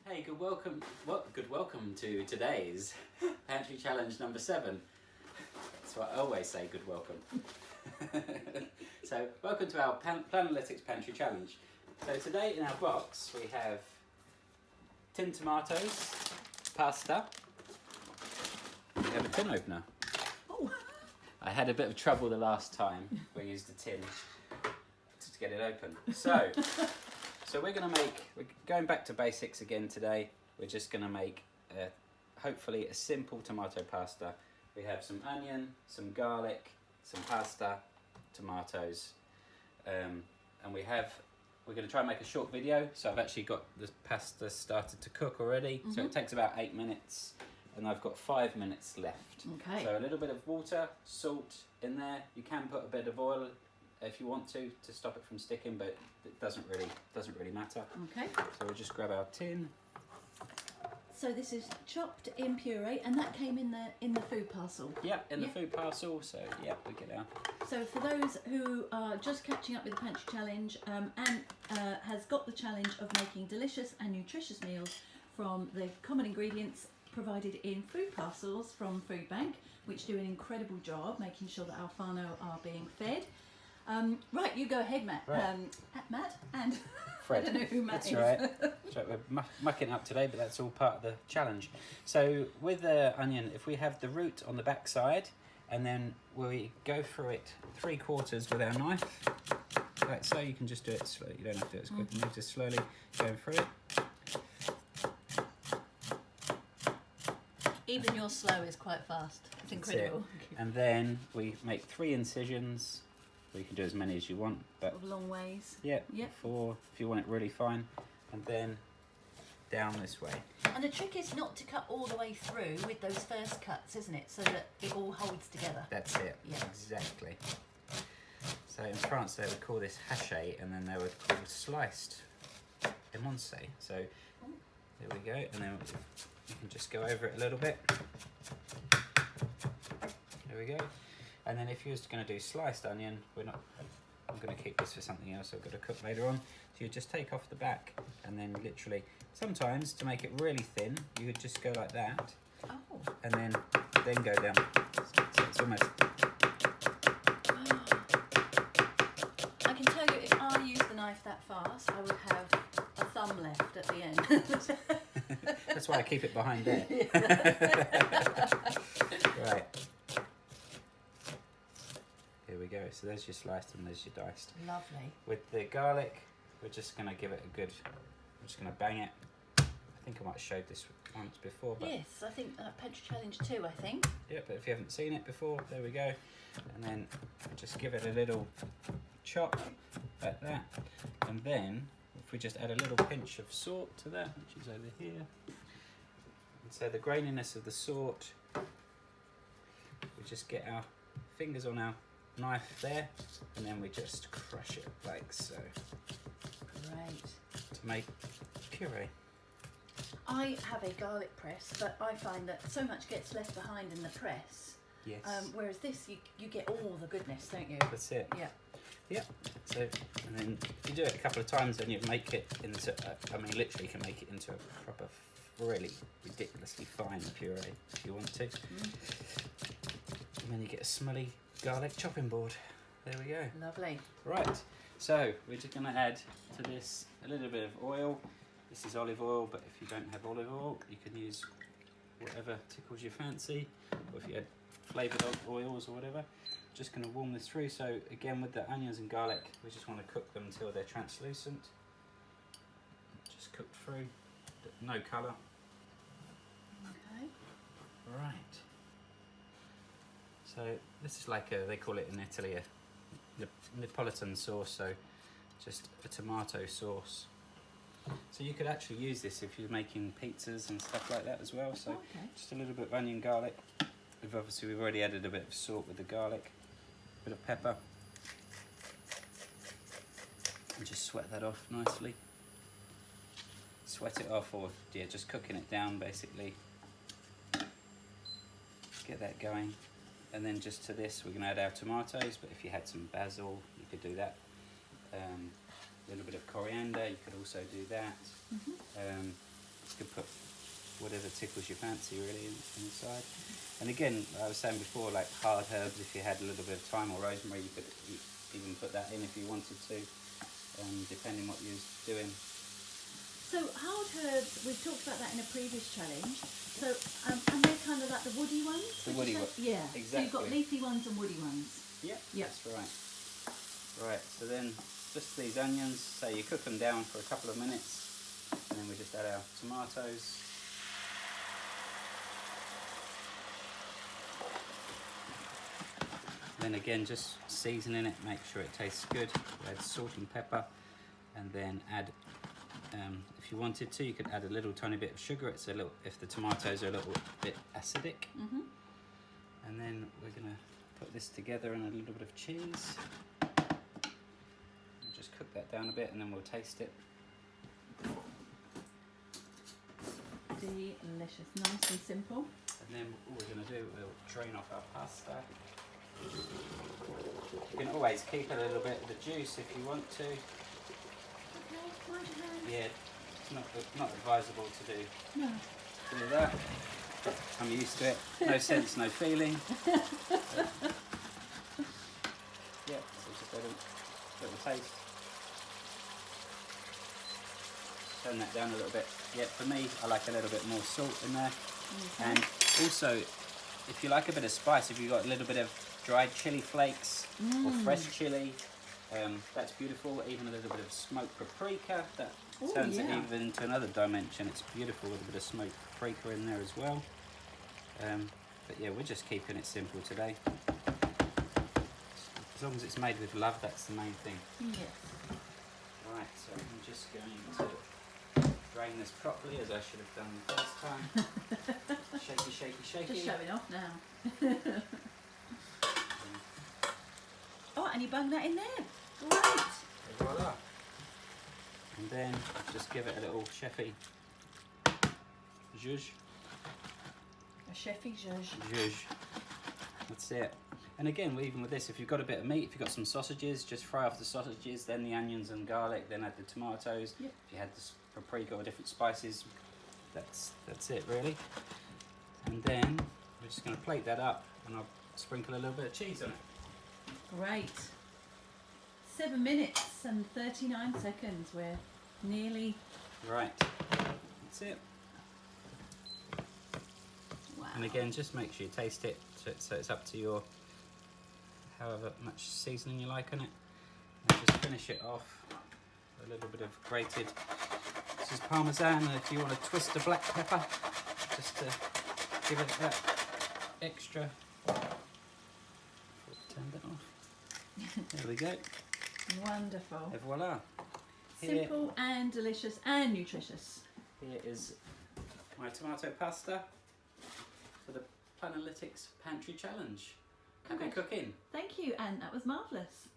Hey, good welcome to today's Pantry Challenge number 7. That's what I always say, good welcome. So, welcome to our Planalytics Pantry Challenge. So today in our box we have tin tomatoes, pasta, we have a tin opener. Oh. I had a bit of trouble the last time we used a tin to get it open. So we're going back to basics again today. We're just going to make hopefully a simple tomato pasta. We have some onion, some garlic, some pasta, tomatoes, and we're going to try and make a short video. So I've actually got the pasta started to cook already. So it takes about 8 minutes and I've got 5 minutes left. Okay. So a little bit of water, salt in there. You can put a bit of oil if you want to stop it from sticking, but it doesn't really matter. Okay. So we'll just grab our tin. So this is chopped in puree, and that came in the food parcel. Yeah, in the food parcel. So yeah, we get our. So for those who are just catching up with the Pantry Challenge, Anne has got the challenge of making delicious and nutritious meals from the common ingredients provided in food parcels from Food Bank, which do an incredible job making sure that our whānau are being fed. Right, you go ahead, Matt. Right. Matt and Fred. I don't know who Matt That's is. right. That's right. We're mucking up today, but that's all part of the challenge. So with the onion, if we have the root on the back side, and then we go through it 3/4 with our knife, like so. You can just do it slowly. You don't have to do it as quick. You just slowly going through it. Even your slow is quite fast. It's incredible. And then we make 3 incisions. You can do as many as you want, but Of long ways. yeah, Yep. 4 if you want it really fine, and then down this way. And the trick is not to cut all the way through with those first cuts, isn't it? So that it all holds together. That's it. Yeah. Exactly. So in France they would call this haché, and then they would call sliced émincé. So there we go, and then you can just go over it a little bit. There we go. And then if you was going to do sliced onion, I'm going to keep this for something else I've got to cook later on. So you just take off the back, and then literally, sometimes to make it really thin, you would just go like that, and then go down. So it's almost. I can tell you, if I used the knife that fast, I would have a thumb left at the end. That's why I keep it behind there. Right. Here we go. So there's your sliced and there's your diced. Lovely. With the garlic, we're just going to give it a good. I'm just going to bang it. I think I might have showed this once before. But Yes, I think Pantry Challenge 2, I think. yeah, but if you haven't seen it before, there we go. And then just give it a little chop like that. And then if we just add a little pinch of salt to that, which is over here. And so the graininess of the salt, we just get our fingers on our knife there, and then we just crush it like so. Great. To make puree. I have a garlic press, but I find that so much gets left behind in the press. Yes. Whereas this, you get all the goodness, don't you? That's it. Yeah. Yeah. So, and then if you do it a couple of times, then you make it into, literally you can make it into a proper, really ridiculously fine puree if you want to. And then you get a smelly garlic chopping board. There we go. Lovely. Right, so we're just going to add to this a little bit of oil. This is olive oil, but if you don't have olive oil, you can use whatever tickles your fancy, or if you had flavoured oils or whatever. Just going to warm this through. So again, with the onions and garlic, we just want to cook them until they're translucent. Just cooked through, no colour. Okay. Right. So this is like they call it in Italy a Neapolitan sauce, so just a tomato sauce. So you could actually use this if you're making pizzas and stuff like that as well. So just a little bit of onion, garlic. We've already added a bit of salt with the garlic, a bit of pepper, and just sweat that off nicely. Sweat it off, or yeah, just cooking it down basically. Get that going. And then just to this, we're going to add our tomatoes, but if you had some basil, you could do that. A little bit of coriander, you could also do that. You could put whatever tickles your fancy really inside. And again, I was saying before, like hard herbs, if you had a little bit of thyme or rosemary, you could even put that in if you wanted to, depending what you was doing. So hard herbs, we've talked about that in a previous challenge. So and they're kind of like the woody ones. The woody ones. Yeah. Exactly. So you've got leafy ones and woody ones. Yeah. Yep. That's right. Right. So then, just these onions. So you cook them down for a couple of minutes, and then we just add our tomatoes. Then again, just seasoning it, make sure it tastes good. Add salt and pepper, and then add. If you wanted to, you could add a little tiny bit of sugar. It's a little, if the tomatoes are a little bit acidic. Mhm. And then we're gonna put this together and a little bit of cheese. We'll just cook that down a bit, and then we'll taste it. Delicious, nice and simple. And then what we're gonna do, we'll drain off our pasta. You can always keep a little bit of the juice if you want to. Okay, mind your hands. Yeah, it's not advisable to do No. that. I'm used to it. No sense, no feeling. Yeah, so just a little taste. Turn that down a little bit. Yeah, for me, I like a little bit more salt in there. Okay. And also, if you like a bit of spice, if you've got a little bit of dried chili flakes or fresh chili, that's beautiful. Even a little bit of smoked paprika, that turns it even to another dimension. It's beautiful with a bit of smoked paprika in there as well. But yeah, we're just keeping it simple today. As long as it's made with love, that's the main thing. Yes. Right, so I'm just going to drain this properly, as I should have done the first time. Shaky, shaky, shaky. Just showing off now. Oh, and you bung that in there. Great. Et voila. And then just give it a little chefy zhuzh. A chefy zhuzh. Zhuzh. That's it. And again, even with this, if you've got a bit of meat, if you've got some sausages, just fry off the sausages, then the onions and garlic, then add the tomatoes. Yep. If you had the paprika or different spices, that's it really. And then we're just going to plate that up, and I'll sprinkle a little bit of cheese on it. Great. 7 minutes and 39 seconds. We're nearly. Right. That's it. Wow. And again, just make sure you taste it, so it's up to your however much seasoning you like on it. And just finish it off with a little bit of grated, this is Parmesan, and if you want to twist the black pepper, just to give it that extra. Turn that off. There we go. Wonderful. Et voila. Simple and delicious and nutritious. Here is my tomato pasta for the Planalytics Pantry Challenge. Happy Correct. cooking. Thank you, and that was marvellous.